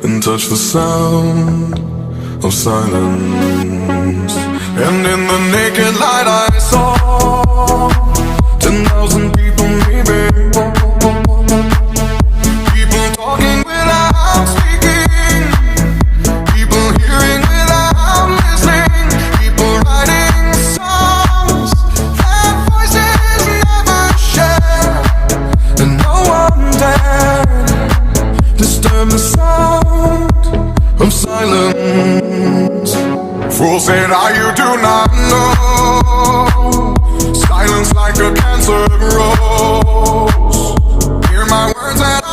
and touch the sound of silence. And in the naked light I saw 10,000 people maybe, people talking without speaking, people hearing without listening, people writing songs that voices never share, and no one dared disturb the sound of silence. Fool said you do not know, silence like a cancer grows. Hear my words and